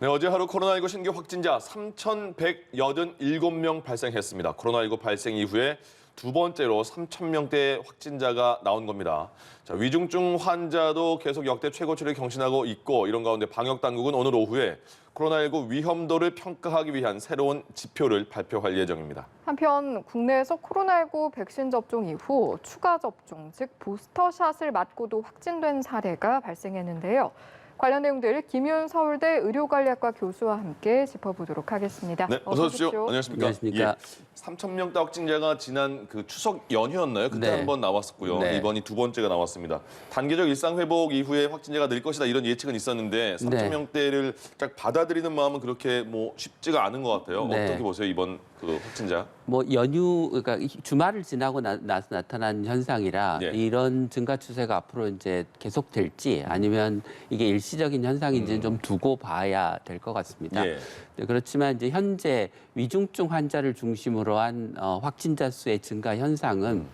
네, 어제 하루 코로나19 신규 확진자 3,187명 발생했습니다. 코로나19 발생 이후에 두 번째로 3,000명대 확진자가 나온 겁니다. 자, 위중증 환자도 계속 역대 최고치를 경신하고 있고 이런 가운데 방역당국은 오늘 오후에 코로나19 위험도를 평가하기 위한 새로운 지표를 발표할 예정입니다. 한편 국내에서 코로나19 백신 접종 이후 추가 접종, 즉 부스터샷을 맞고도 확진된 사례가 발생했는데요. 관련 내용들 김윤 서울대 의료관리학과 교수와 함께 짚어보도록 하겠습니다. 네, 어서 오십시오. 안녕하십니까? 안녕하십니까? 3,000명대 확진자가 지난 그 추석 연휴였나요? 그때 네. 한 번 나왔었고요. 네. 이번이 두 번째가 나왔습니다. 단계적 일상 회복 이후에 확진자가 늘 것이다 이런 예측은 있었는데 3,000명대를 딱 받아들이는 마음은 그렇게 쉽지가 않은 것 같아요. 네. 어떻게 보세요 이번 그 확진자? 연휴, 그러니까 주말을 지나고 나타난 현상이라 네. 이런 증가 추세가 앞으로 이제 계속될지 아니면 이게 일시적인 현상인지는 좀 두고 봐야 될 것 같습니다. 예. 네, 그렇지만 이제 현재 위중증 환자를 중심으로 한 확진자 수의 증가 현상은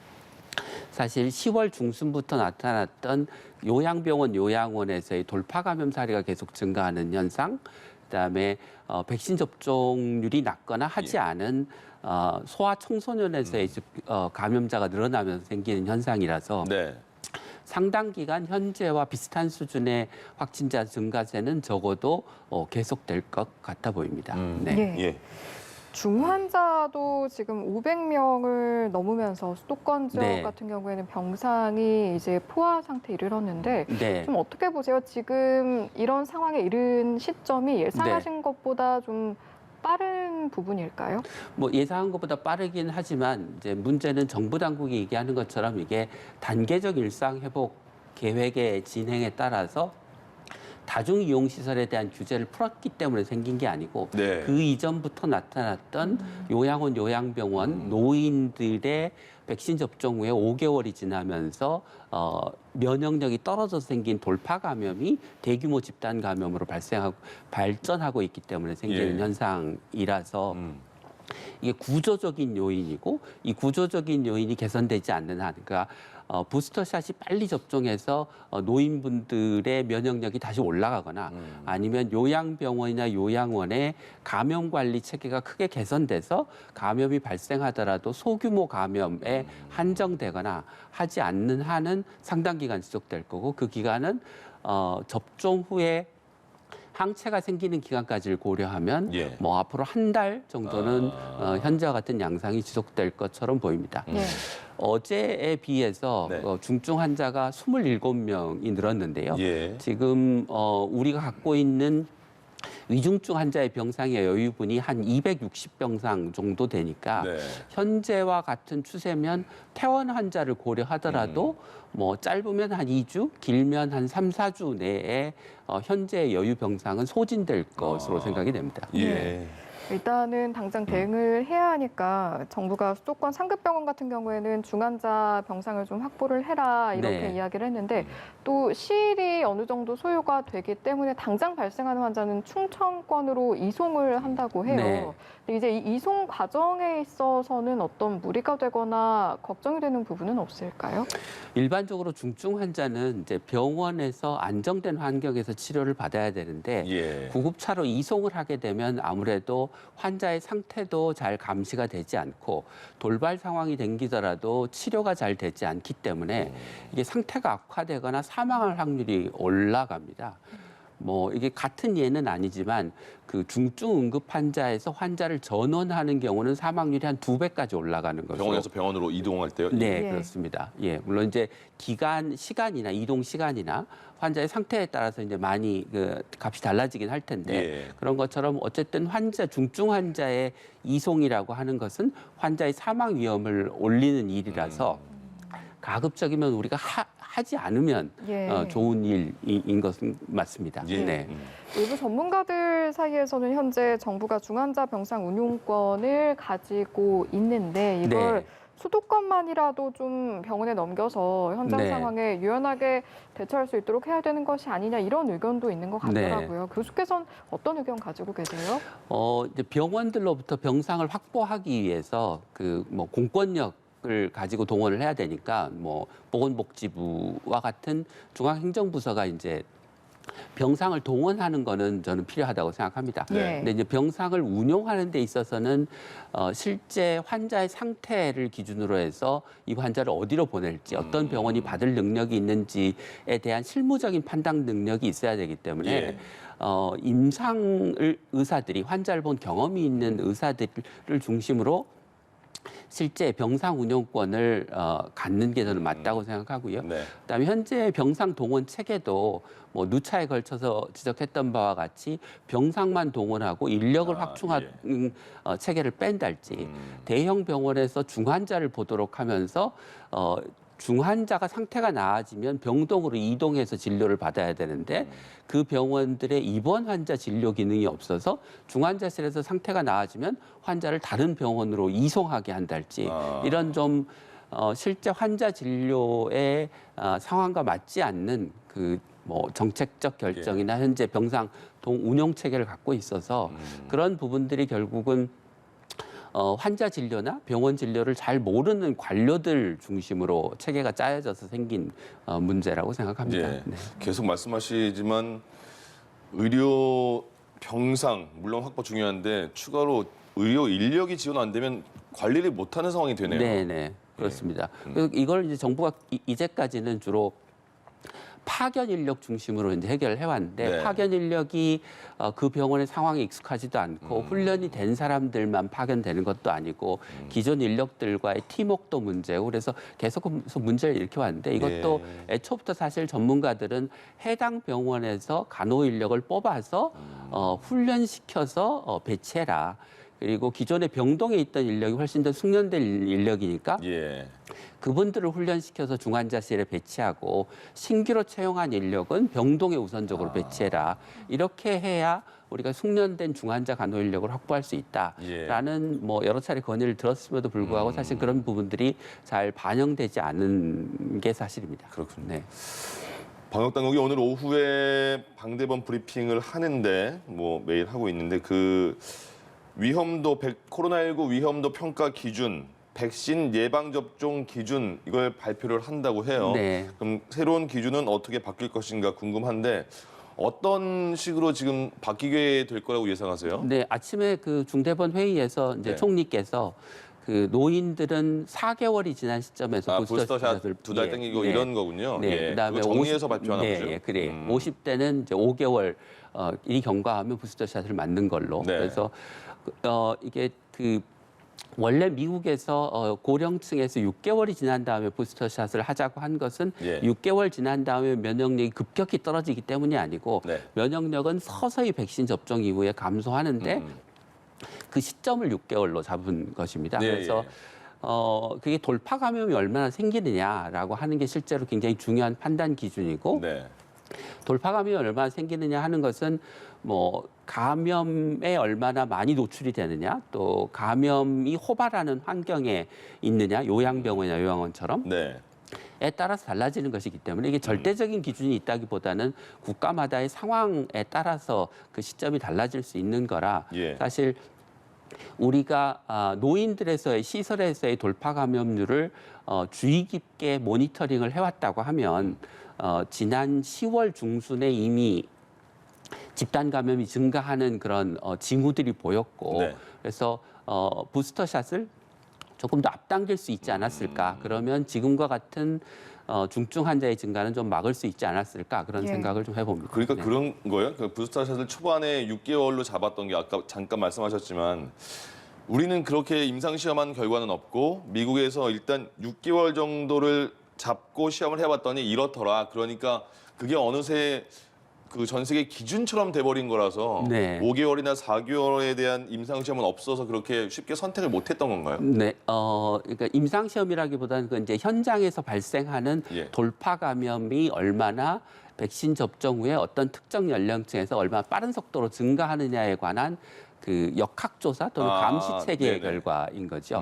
사실 10월 중순부터 나타났던 요양병원, 요양원에서의 돌파 감염 사례가 계속 증가하는 현상, 그다음에 백신 접종률이 낮거나 하지 않은 소아 청소년에서의 감염자가 늘어나면서 생기는 현상이라서 네. 상당 기간 현재와 비슷한 수준의 확진자 증가세는 적어도 계속될 것 같아 보입니다. 네. 예. 예. 중환자도 지금 500명을 넘으면서 수도권 지역 네. 같은 경우에는 병상이 이제 포화 상태에 이르렀는데 네. 좀 어떻게 보세요? 지금 이런 상황에 이른 시점이 예상하신 것보다 좀 빠른 부분일까요? 예상한 것보다 빠르긴 하지만 이제 문제는 정부 당국이 얘기하는 것처럼 이게 단계적 일상 회복 계획의 진행에 따라서 다중 이용 시설에 대한 규제를 풀었기 때문에 생긴 게 아니고 네. 그 이전부터 나타났던 요양원, 요양병원 노인들의 백신 접종 후에 5개월이 지나면서 면역력이 떨어져서 생긴 돌파 감염이 대규모 집단 감염으로 발전하고 있기 때문에 생기는 예. 현상이라서 이게 구조적인 요인이고 이 구조적인 요인이 개선되지 않는 한, 그러니까 부스터샷이 빨리 접종해서 노인분들의 면역력이 다시 올라가거나 아니면 요양병원이나 요양원의 감염 관리 체계가 크게 개선돼서 감염이 발생하더라도 소규모 감염에 한정되거나 하지 않는 한은 상당 기간 지속될 거고 그 기간은 접종 후에 항체가 생기는 기간까지를 고려하면 예. 앞으로 한 달 정도는 현재와 같은 양상이 지속될 것처럼 보입니다. 예. 어제에 비해서 네. 중증 환자가 27명이 늘었는데요. 예. 지금 우리가 갖고 있는 위중증 환자의 병상의 여유분이 한 260병상 정도 되니까 네. 현재와 같은 추세면 퇴원 환자를 고려하더라도 짧으면 한 2주, 길면 한 3, 4주 내에 현재 여유 병상은 소진될 것으로 생각이 됩니다. 예. 일단은 당장 대응을 해야 하니까 정부가 수도권 상급병원 같은 경우에는 중환자 병상을 좀 확보를 해라 이렇게 네. 이야기를 했는데 또 시일이 어느 정도 소요가 되기 때문에 당장 발생하는 환자는 충청권으로 이송을 한다고 해요. 네. 근데 이제 이 이송 과정에 있어서는 어떤 무리가 되거나 걱정이 되는 부분은 없을까요? 일반적으로 중증 환자는 이제 병원에서 안정된 환경에서 치료를 받아야 되는데 예. 구급차로 이송을 하게 되면 아무래도 환자의 상태도 잘 감시가 되지 않고 돌발 상황이 생기더라도 치료가 잘 되지 않기 때문에 이게 상태가 악화되거나 사망할 확률이 올라갑니다. 이게 같은 예는 아니지만 그 중증 응급 환자에서 환자를 전원하는 경우는 사망률이 한 2배까지 올라가는 거죠. 병원에서 병원으로 이동할 때요? 네, 예. 그렇습니다. 예, 물론 이제 시간이나 이동 시간이나 환자의 상태에 따라서 이제 많이 그 값이 달라지긴 할 텐데 예. 그런 것처럼 어쨌든 중증 환자의 이송이라고 하는 것은 환자의 사망 위험을 올리는 일이라서 가급적이면 우리가 하지 않으면 예. 좋은 일인 것은 맞습니다. 예. 네. 일부 전문가들 사이에서는 현재 정부가 중환자 병상 운용권을 가지고 있는데 이걸 네. 수도권만이라도 좀 병원에 넘겨서 현장 네. 상황에 유연하게 대처할 수 있도록 해야 되는 것이 아니냐 이런 의견도 있는 것 같더라고요. 교수께서는 어떤 의견 가지고 계세요? 이제 병원들로부터 병상을 확보하기 위해서 공권력 을 가지고 동원을 해야 되니까 보건복지부와 같은 중앙행정부서가 이제 병상을 동원하는 거는 저는 필요하다고 생각합니다. 네. 근데 이제 병상을 운용하는 데 있어서는 실제 환자의 상태를 기준으로 해서 이 환자를 어디로 보낼지, 어떤 병원이 받을 능력이 있는지에 대한 실무적인 판단 능력이 있어야 되기 때문에 예. 임상 의사들이 환자를 본 경험이 있는 의사들을 중심으로 실제 병상 운영권을 갖는 게 저는 맞다고 생각하고요. 네. 그다음에 현재 병상 동원 체계도 뭐 누차에 걸쳐서 지적했던 바와 같이 병상만 동원하고 인력을 확충하는 체계를 뺀달지 대형 병원에서 중환자를 보도록 하면서 중환자가 상태가 나아지면 병동으로 이동해서 진료를 받아야 되는데 그 병원들의 입원 환자 진료 기능이 없어서 중환자실에서 상태가 나아지면 환자를 다른 병원으로 이송하게 한달지 이런 좀 실제 환자 진료의 상황과 맞지 않는 그 뭐 정책적 결정이나 현재 병상 운영 체계를 갖고 있어서 그런 부분들이 결국은 환자 진료나 병원 진료를 잘 모르는 관료들 중심으로 체계가 짜여져서 생긴 문제라고 생각합니다. 예. 네. 계속 말씀하시지만 의료 병상 물론 확보 중요한데 추가로 의료 인력이 지원 안 되면 관리를 못하는 상황이 되네요. 네, 그렇습니다. 그래서 이걸 이제 정부가 이제까지는 주로 파견 인력 중심으로 이제 해결을 해왔는데 네. 파견 인력이 그 병원의 상황에 익숙하지도 않고 훈련이 된 사람들만 파견되는 것도 아니고 기존 인력들과의 팀워크도 문제고 그래서 계속 문제를 일으켜왔는데 이것도 애초부터 사실 전문가들은 해당 병원에서 간호 인력을 뽑아서 훈련시켜서 배치해라. 그리고 기존의 병동에 있던 인력이 훨씬 더 숙련된 인력이니까 그분들을 훈련시켜서 중환자실에 배치하고 신규로 채용한 인력은 병동에 우선적으로 배치해라. 이렇게 해야 우리가 숙련된 중환자 간호 인력을 확보할 수 있다라는 뭐 여러 차례 건의를 들었음에도 불구하고 사실 그런 부분들이 잘 반영되지 않은 게 사실입니다. 그렇군요. 네. 방역 당국이 오늘 오후에 방대본 브리핑을 하는데 뭐 매일 하고 있는데 그 위험도 코로나19 위험도 평가 기준, 백신 예방 접종 기준 이걸 발표를 한다고 해요. 네. 그럼 새로운 기준은 어떻게 바뀔 것인가 궁금한데 어떤 식으로 지금 바뀌게 될 거라고 예상하세요? 네, 아침에 그 중대본 회의에서 이제 총리께서 그 노인들은 4개월이 지난 시점에서 부스터샷 2달 땡기고 이런 거군요. 네, 그다음에 그거 정리해서 발표하나 보죠. 네, 그래. 50대는 이제 5개월 이 경과하면 부스터샷을 맞는 걸로. 네. 그래서 이게 그 원래 미국에서 고령층에서 6개월이 지난 다음에 부스터샷을 하자고 한 것은 6개월 지난 다음에 면역력이 급격히 떨어지기 때문이 아니고 면역력은 서서히 백신 접종 이후에 감소하는데 그 시점을 6개월로 잡은 것입니다. 그래서 그게 돌파 감염이 얼마나 생기느냐라고 하는 게 실제로 굉장히 중요한 판단 기준이고 돌파 감염이 얼마나 생기느냐 하는 것은 뭐 감염에 얼마나 많이 노출이 되느냐 또 감염이 호발하는 환경에 있느냐 요양병원이나 요양원처럼 에 따라서 달라지는 것이기 때문에 이게 절대적인 기준이 있다기보다는 국가마다의 상황에 따라서 그 시점이 달라질 수 있는 거라 사실 우리가 노인들에서의 시설에서의 돌파 감염률을 주의 깊게 모니터링을 해왔다고 하면 지난 10월 중순에 이미 집단 감염이 증가하는 그런 징후들이 보였고 그래서 부스터샷을 조금 더 앞당길 수 있지 않았을까. 그러면 지금과 같은 중증 환자의 증가는 좀 막을 수 있지 않았을까 그런 생각을 좀 해봅니다. 그러니까 그런 거예요? 그 부스터샷을 초반에 6개월로 잡았던 게 아까 잠깐 말씀하셨지만 우리는 그렇게 임상시험한 결과는 없고 미국에서 일단 6개월 정도를 잡고 시험을 해봤더니 이렇더라. 그러니까 그게 어느새 그 전 세계 기준처럼 돼버린 거라서 5개월이나 4개월에 대한 임상시험은 없어서 그렇게 쉽게 선택을 못했던 건가요? 네, 그러니까 임상시험이라기보다는 그 이제 현장에서 발생하는 돌파 감염이 얼마나 백신 접종 후에 어떤 특정 연령층에서 얼마나 빠른 속도로 증가하느냐에 관한 그 역학조사 또는 감시 체계의 결과인 거죠.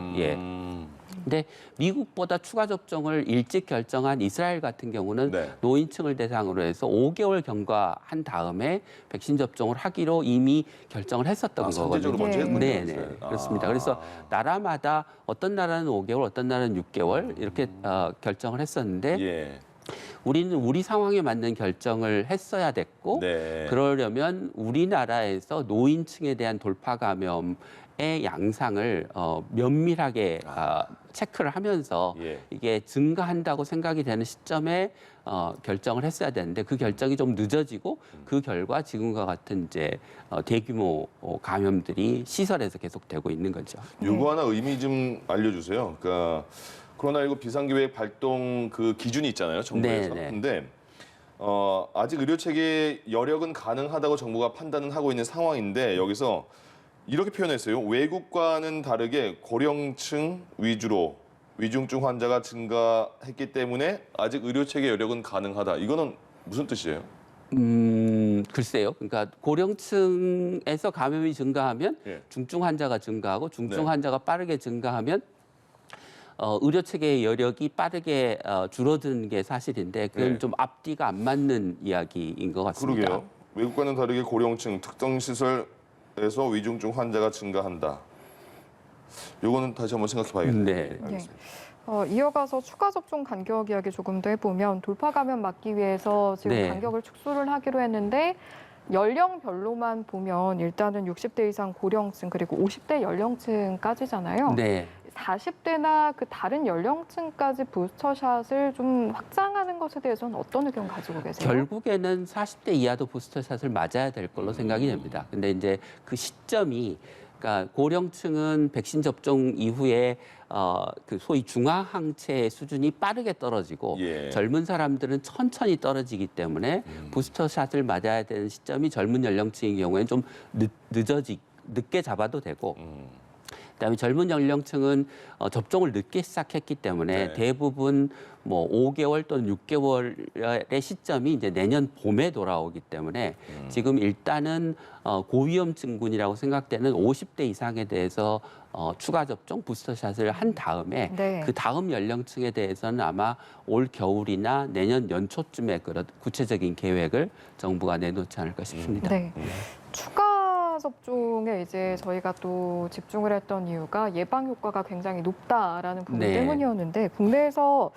근데 미국보다 추가 접종을 일찍 결정한 이스라엘 같은 경우는 노인층을 대상으로 해서 5개월 경과한 다음에 백신 접종을 하기로 이미 결정을 했었던 거거든요. 선제적으로 먼저 했군요. 네, 그렇습니다. 그래서 나라마다 어떤 나라는 5개월, 어떤 나라는 6개월 이렇게 결정을 했었는데 우리는 우리 상황에 맞는 결정을 했어야 됐고 네. 그러려면 우리나라에서 노인층에 대한 돌파 감염의 양상을 면밀하게 체크를 하면서 예. 이게 증가한다고 생각이 되는 시점에 결정을 했어야 되는데 그 결정이 좀 늦어지고 그 결과 지금과 같은 이제 대규모 감염들이 시설에서 계속되고 있는 거죠. 요거 하나 의미 좀 알려주세요. 그러니까 코로나19 비상계획 발동 그 기준이 있잖아요, 정부에서. 네, 네. 근데 아직 의료 체계 여력은 가능하다고 정부가 판단은 하고 있는 상황인데 여기서 이렇게 표현했어요. 외국과는 다르게 고령층 위주로 위중증 환자가 증가했기 때문에 아직 의료 체계 여력은 가능하다. 이거는 무슨 뜻이에요? 글쎄요. 그러니까 고령층에서 감염이 증가하면 예. 중증 환자가 증가하고 중증 네. 환자가 빠르게 증가하면 의료 체계의 여력이 빠르게 줄어드는 게 사실인데 그건 네. 좀 앞뒤가 안 맞는 이야기인 것 같습니다. 그러게요. 외국과는 다르게 고령층 특정 시설에서 위중증 환자가 증가한다. 요거는 다시 한번 생각해 봐야겠네요. 네. 알겠습니다. 이어가서 추가 접종 간격 이야기 조금 더 해보면 돌파 감염 막기 위해서 지금 네. 간격을 축소를 하기로 했는데 연령별로만 보면 일단은 60대 이상 고령층 그리고 50대 연령층까지잖아요. 네. 40대나 그 다른 연령층까지 부스터샷을 좀 확장하는 것에 대해서는 어떤 의견 가지고 계세요? 결국에는 40대 이하도 부스터샷을 맞아야 될 걸로 생각이 됩니다. 근데 이제 그 시점이 그러니까 고령층은 백신 접종 이후에 그 소위 중화 항체 수준이 빠르게 떨어지고 예. 젊은 사람들은 천천히 떨어지기 때문에 부스터샷을 맞아야 되는 시점이 젊은 연령층의 경우에는 좀 늦게 잡아도 되고 그다음에 젊은 연령층은 접종을 늦게 시작했기 때문에 네. 대부분 뭐 5개월 또는 6개월의 시점이 이제 내년 봄에 돌아오기 때문에 지금 일단은 고위험층군이라고 생각되는 50대 이상에 대해서 추가 접종 부스터샷을 한 다음에 네. 그 다음 연령층에 대해서는 아마 올 겨울이나 내년 연초쯤에 그런 구체적인 계획을 정부가 내놓지 않을까 싶습니다. 네. 추가 접종에 이제 저희가 또 집중을 했던 이유가 예방 효과가 굉장히 높다라는 부분 네. 때문이었는데 국내에서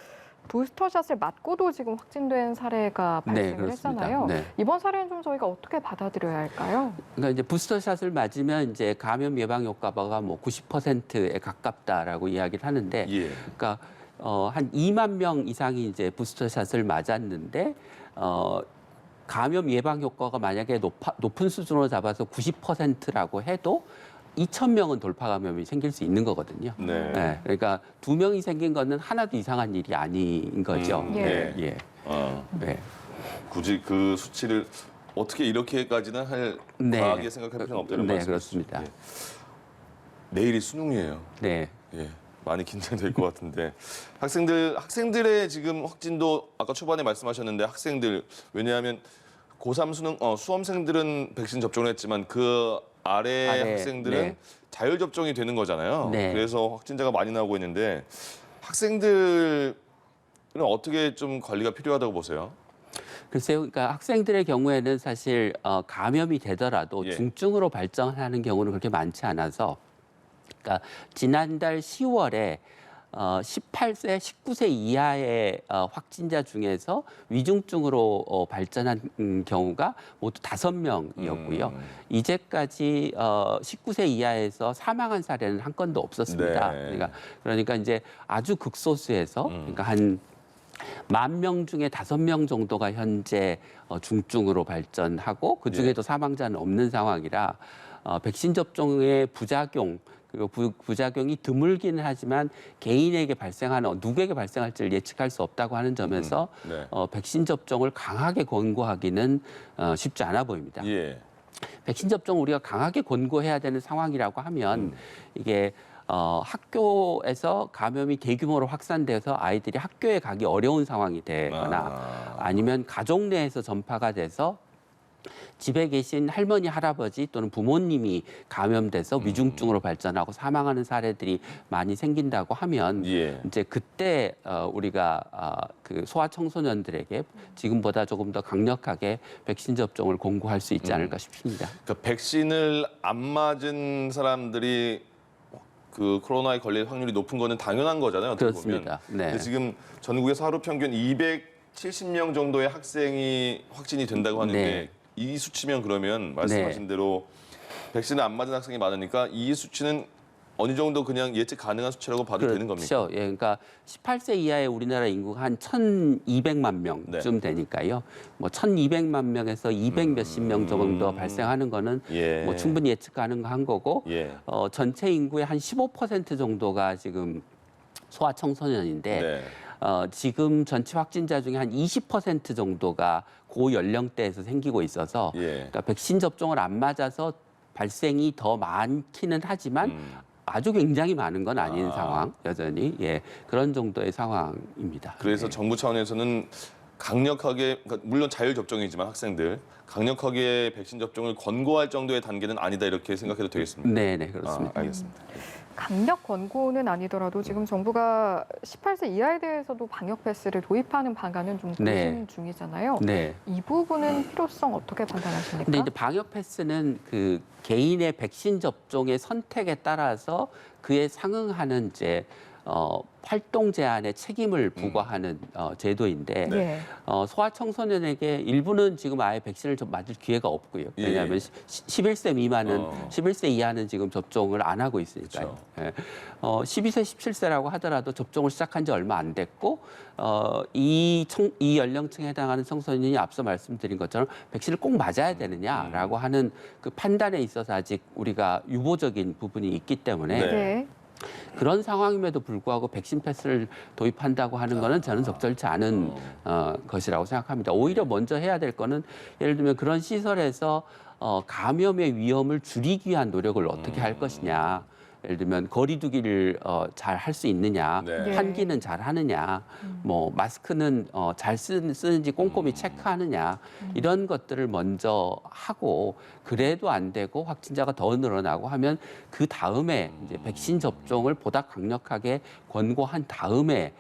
부스터샷을 맞고도 지금 확진된 사례가 네, 발생을 그렇습니다. 했잖아요. 네. 이번 사례는 좀 저희가 어떻게 받아들여야 할까요? 그러니까 이제 부스터샷을 맞으면 이제 감염 예방 효과가 뭐 90%에 가깝다라고 이야기를 하는데, 예. 그러니까 한 2만 명 이상이 이제 부스터샷을 맞았는데 감염 예방 효과가 만약에 높은 수준으로 잡아서 90%라고 해도 2,000명은 돌파 감염이 생길 수 있는 거거든요. 네. 네, 그러니까 2명이 생긴 거는 하나도 이상한 일이 아닌 거죠. 예. 예. 네. 굳이 그 수치를 어떻게 이렇게까지는 할 네. 과하게 생각할 필요는 없다는 네, 말씀이시죠. 그렇습니다. 예. 내일이 수능이에요. 네. 예. 많이 긴장될 것 같은데 학생들의 지금 확진도 아까 초반에 말씀하셨는데 학생들 왜냐하면 고3 수능 수험생들은 백신 접종을 했지만 그 아래 학생들은 네. 자율 접종이 되는 거잖아요. 네. 그래서 확진자가 많이 나오고 있는데 학생들은 어떻게 좀 관리가 필요하다고 보세요? 글쎄요, 그러니까 학생들의 경우에는 사실 감염이 되더라도 예. 중증으로 발전하는 경우는 그렇게 많지 않아서, 그러니까 지난달 10월에 18세, 19세 이하의 확진자 중에서 위중증으로 발전한 경우가 모두 5명이었고요. 이제까지 19세 이하에서 사망한 사례는 한 건도 없었습니다. 네. 그러니까 이제 아주 극소수에서 그러니까 한 10,000명 중에 5명 정도가 현재 중증으로 발전하고 그 중에도 사망자는 없는 상황이라 백신 접종의 부작용 그리고 부작용이 드물기는 하지만 개인에게 발생하는 누구에게 발생할지를 예측할 수 없다고 하는 점에서 네. 백신 접종을 강하게 권고하기는 쉽지 않아 보입니다. 예. 백신 접종 우리가 강하게 권고해야 되는 상황이라고 하면 이게 학교에서 감염이 대규모로 확산돼서 아이들이 학교에 가기 어려운 상황이 되거나 아니면 가족 내에서 전파가 돼서 집에 계신 할머니, 할아버지 또는 부모님이 감염돼서 위중증으로 발전하고 사망하는 사례들이 많이 생긴다고 하면 예. 이제 그때 우리가 그 소아청소년들에게 지금보다 조금 더 강력하게 백신 접종을 공고할 수 있지 않을까 싶습니다. 그러니까 백신을 안 맞은 사람들이 그 코로나에 걸릴 확률이 높은 거는 당연한 거잖아요. 어떻게 그렇습니다. 보면. 네. 근데 지금 전국에서 하루 평균 70명 정도의 학생이 확진이 된다고 하는데 네. 이 수치면 그러면 말씀하신 대로 백신을 안 맞은 학생이 많으니까 이 수치는 어느 정도 그냥 예측 가능한 수치라고 봐도 되는 겁니까? 그렇죠. 예, 그러니까 18세 이하의 우리나라 인구가 한 1,200만 명쯤 네. 되니까요. 뭐 1,200만 명에서 200 몇십 명 정도 발생하는 거는 예. 뭐 충분히 예측 가능한 거고 예. 전체 인구의 한 15% 정도가 지금 소아청소년인데 네. 지금 전체 확진자 중에 한 20% 정도가 고연령대에서 생기고 있어서 예. 그러니까 백신 접종을 안 맞아서 발생이 더 많기는 하지만 아주 굉장히 많은 건 아닌 상황, 여전히 예 그런 정도의 상황입니다. 그래서 예. 정부 차원에서는 강력하게, 그러니까 물론 자율 접종이지만 학생들 강력하게 백신 접종을 권고할 정도의 단계는 아니다 이렇게 생각해도 되겠습니다. 네, 네 그렇습니다. 알겠습니다. 강력 권고는 아니더라도 지금 정부가 18세 이하에 대해서도 방역 패스를 도입하는 방안은 좀 네. 고심 중이잖아요. 네. 이 부분은 필요성 어떻게 판단하십니까? 근데 이제 방역 패스는 그 개인의 백신 접종의 선택에 따라서 그에 상응하는 이제 활동 제한의 책임을 부과하는 제도인데 네. 소아청소년에게 일부는 지금 아예 백신을 좀 맞을 기회가 없고요. 왜냐하면 11세 미만은 11세 이하는 지금 접종을 안 하고 있으니까요. 예. 12세, 17세라고 하더라도 접종을 시작한 지 얼마 안 됐고 이 연령층에 해당하는 청소년이 앞서 말씀드린 것처럼 백신을 꼭 맞아야 되느냐라고 하는 그 판단에 있어서 아직 우리가 유보적인 부분이 있기 때문에 네. 네. 그런 상황임에도 불구하고 백신 패스를 도입한다고 하는 거는 저는 적절치 않은 것이라고 생각합니다. 오히려 먼저 해야 될 거는 예를 들면 그런 시설에서 감염의 위험을 줄이기 위한 노력을 어떻게 할 것이냐. 예를 들면 거리두기를 잘 할 수 있느냐, 네. 환기는 잘 하느냐, 뭐 마스크는 잘 쓰는지 꼼꼼히 체크하느냐 이런 것들을 먼저 하고 그래도 안 되고 확진자가 더 늘어나고 하면 그 다음에 이제 백신 접종을 보다 강력하게 권고한 다음에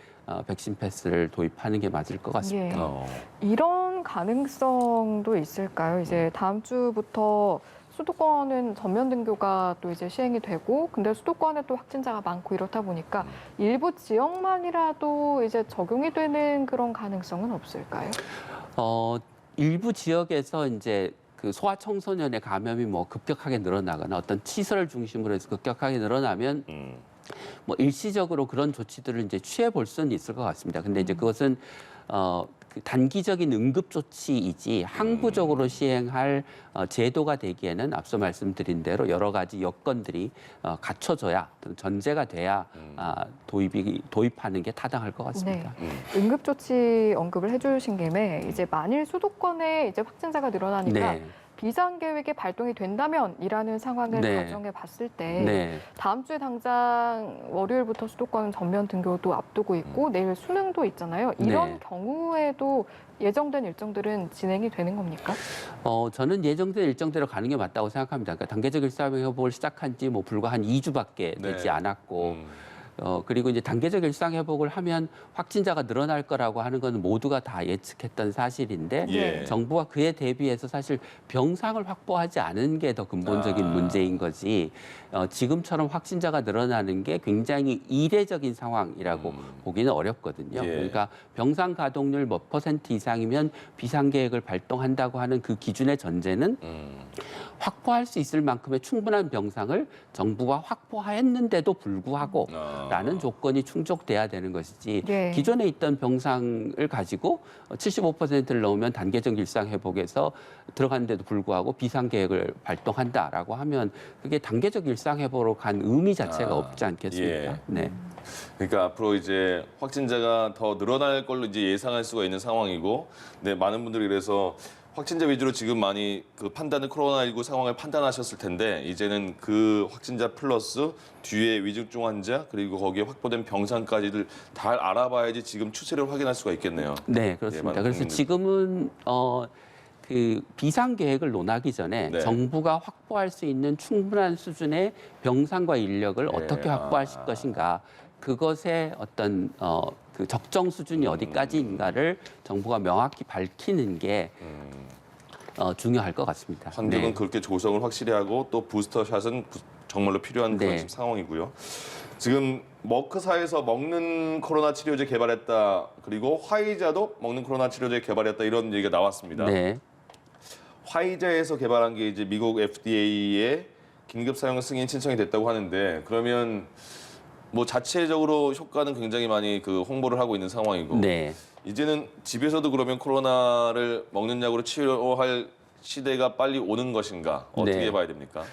백신 패스를 도입하는 게 맞을 것 같습니다. 예. 이런 가능성도 있을까요? 이제 다음 주부터 수도권은 전면 등교가 또 이제 시행이 되고, 근데 수도권에 또 확진자가 많고 이렇다 보니까 일부 지역만이라도 이제 적용이 되는 그런 가능성은 없을까요? 일부 지역에서 이제 그 소아청소년의 감염이 뭐 급격하게 늘어나거나 어떤 시설을 중심으로 해서 급격하게 늘어나면 뭐 일시적으로 그런 조치들을 이제 취해 볼 수는 있을 것 같습니다. 근데 이제 그것은 그 단기적인 응급 조치이지 항구적으로 시행할 제도가 되기에는 앞서 말씀드린 대로 여러 가지 여건들이 갖춰져야 전제가 돼야 도입하는 게 타당할 것 같습니다. 네. 응급조치 언급을 해주신 김에 이제 만일 수도권에 이제 확진자가 늘어나니까 네. 비상계획이 발동이 된다면이라는 상황을 네. 가정해 봤을 때 네. 다음 주에 당장 월요일부터 수도권 전면 등교도 앞두고 있고 내일 수능도 있잖아요. 이런 네. 경우에도 예정된 일정들은 진행이 되는 겁니까? 저는 예정된 일정대로 가는 게 맞다고 생각합니다. 그러니까 단계적 일상회복을 시작한 지 뭐 불과 한 2주밖에 되지 네. 않았고 그리고 이제 단계적 일상회복을 하면 확진자가 늘어날 거라고 하는 건 모두가 다 예측했던 사실인데 예. 정부가 그에 대비해서 사실 병상을 확보하지 않은 게 더 근본적인 문제인 거지 지금처럼 확진자가 늘어나는 게 굉장히 이례적인 상황이라고 보기는 어렵거든요. 예. 그러니까 병상 가동률 몇 % 이상이면 비상계획을 발동한다고 하는 그 기준의 전제는 확보할 수 있을 만큼의 충분한 병상을 정부가 확보했는데도 불구하고 라는 조건이 충족돼야 되는 것이지 예. 기존에 있던 병상을 가지고 75%를 넘으면 단계적 일상회복에서 들어갔는데도 불구하고 비상계획을 발동한다라고 하면 그게 단계적 일상회복으로 간 의미 자체가 없지 않겠습니까? 예. 네. 그러니까 앞으로 이제 확진자가 더 늘어날 걸로 이제 예상할 수가 있는 상황이고, 네, 많은 분들이 그래서 확진자 위주로 지금 많이 그 판단을 코로나19 상황을 판단하셨을 텐데 이제는 그 확진자 플러스 뒤에 위중증 환자 그리고 거기에 확보된 병상까지를 다 알아봐야지 지금 추세를 확인할 수가 있겠네요. 네, 그렇습니다. 많은 그래서 국민들- 지금은 그 비상 계획을 논하기 전에 네. 정부가 확보할 수 있는 충분한 수준의 병상과 인력을 어떻게 확보할 것인가 그것의 어떤 그 적정 수준이 어디까지인가를 정부가 명확히 밝히는 게 중요할 것 같습니다. 환경은 네. 그렇게 조성을 확실히 하고 또 부스터샷은 정말로 필요한 그런 네. 지금 상황이고요. 지금 머크사에서 먹는 코로나 치료제 개발했다. 그리고 화이자도 먹는 코로나 치료제 개발했다. 이런 얘기가 나왔습니다. 네. 화이자에서 개발한 게 이제 미국 FDA에 긴급 사용 승인 신청이 됐다고 하는데 그러면 뭐 자체적으로 효과는 굉장히 많이 그 홍보를 하고 있는 상황이고 네. 이제는 집에서도 그러면 코로나를 먹는 약으로 치료할 시대가 빨리 오는 것인가 어떻게 네. 봐야 됩니까?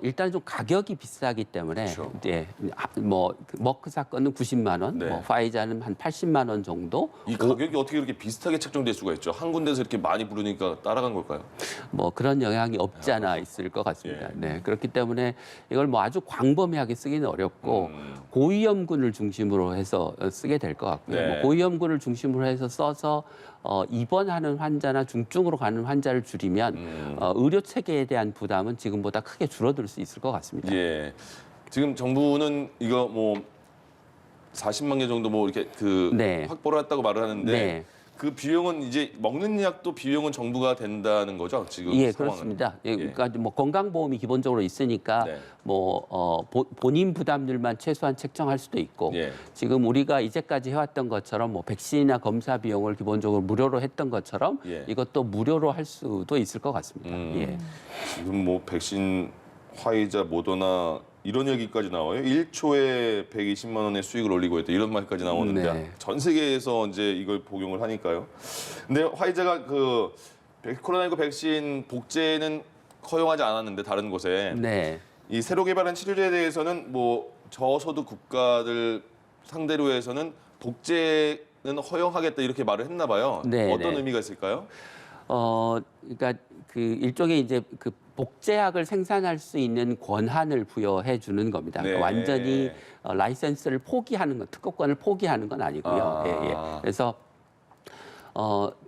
일단 좀 가격이 비싸기 때문에 그렇죠. 네, 뭐 머크 사건은 90만 원, 네. 뭐 파이자는 한 80만 원 정도. 이 가격이 어떻게 이렇게 비슷하게 책정될 수가 있죠? 한 군데서 이렇게 많이 부르니까 따라간 걸까요? 뭐 그런 영향이 없지 않아 있을 것 같습니다. 예. 네, 그렇기 때문에 이걸 뭐 아주 광범위하게 쓰기는 어렵고 음. 고위험군을 중심으로 해서 쓰게 될 것 같고요. 네. 뭐 고위험군을 중심으로 해서 써서 입원하는 환자나 중증으로 가는 환자를 줄이면 의료 체계에 대한 부담은 지금보다 크게 줄어들 수 있을 것 같습니다. 예. 지금 정부는 이거 뭐 40만 개 정도 뭐 이렇게 그 네. 확보를 했다고 말을 하는데 네. 그 비용은 이제 먹는 약도 비용은 정부가 된다는 거죠? 지금 예, 상황은. 그렇습니다. 예, 그러니까 뭐 건강보험이 기본적으로 있으니까 네. 뭐 본인 부담률만 최소한 책정할 수도 있고 예. 지금 우리가 이제까지 해왔던 것처럼 뭐 백신이나 검사 비용을 기본적으로 무료로 했던 것처럼 예. 이것도 무료로 할 수도 있을 것 같습니다. 예. 지금 뭐 백신, 화이자, 모더나 이런 얘기까지 나와요. 1초에 120만 원의 수익을 올리고 있다 이런 말까지 나오는데 네. 전 세계에서 이제 이걸 복용을 하니까요. 근데 화이자가 그 코로나19 백신 복제는 허용하지 않았는데 다른 곳에 네. 이 새로 개발한 치료제에 대해서는 뭐 저소득 국가들 상대로 해서는 복제는 허용하겠다 이렇게 말을 했나 봐요. 네, 어떤 네. 의미가 있을까요? 그러니까 그 일종의 이제 그 복제약을 생산할 수 있는 권한을 부여해 주는 겁니다. 그러니까 네. 완전히 라이센스를 포기하는 건, 특허권을 포기하는 건 아니고요. 아. 예, 예. 그래서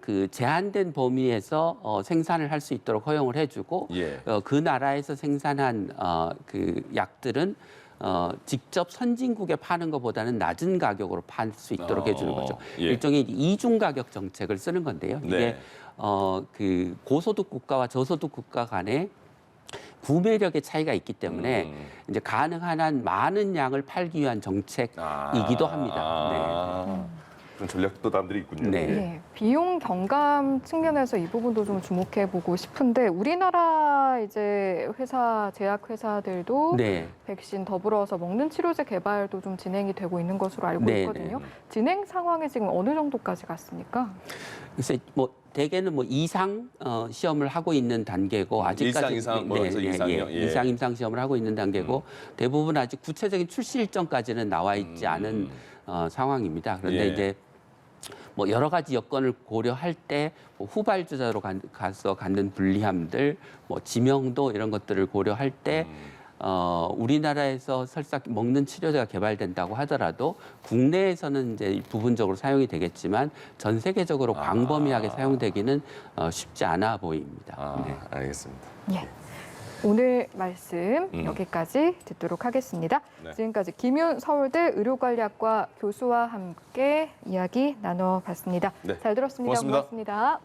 그 제한된 범위에서 생산을 할 수 있도록 허용을 해주고 예. 그 나라에서 생산한 그 약들은 직접 선진국에 파는 것보다는 낮은 가격으로 팔 수 있도록 해주는 거죠. 예. 일종의 이중 가격 정책을 쓰는 건데요. 이게 네. 그 고소득 국가와 저소득 국가 간에 구매력의 차이가 있기 때문에 이제 가능한 한 많은 양을 팔기 위한 정책이기도 합니다. 그런 전략도 남들이 있군요. 네. 네, 비용 경감 측면에서 이 부분도 좀 주목해 보고 싶은데 우리나라 이제 제약 회사들도 네. 백신 더불어서 먹는 치료제 개발도 좀 진행이 되고 있는 것으로 알고 네, 있거든요. 네. 진행 상황이 지금 어느 정도까지 갔습니까? 그래서 뭐 대개는 뭐 이상 시험을 하고 있는 단계고 아직까지 이상, 뭐 그래서 이상이요? 예. 이상 임상 시험을 하고 있는 단계고 대부분 아직 구체적인 출시 일정까지는 나와 있지 않은 상황입니다. 그런데 예. 이제 뭐 여러 가지 여건을 고려할 때 뭐 후발주자로 가서 갖는 불리함들, 뭐 지명도 이런 것들을 고려할 때 우리나라에서 설사 먹는 치료제가 개발된다고 하더라도 국내에서는 이제 부분적으로 사용이 되겠지만 전 세계적으로 광범위하게 사용되기는 쉽지 않아 보입니다. 네. 알겠습니다. 예. 오늘 말씀 여기까지 듣도록 하겠습니다. 네. 지금까지 김윤 서울대 의료관리학과 교수와 함께 이야기 나눠봤습니다. 네. 잘 들었습니다. 고맙습니다. 고맙습니다.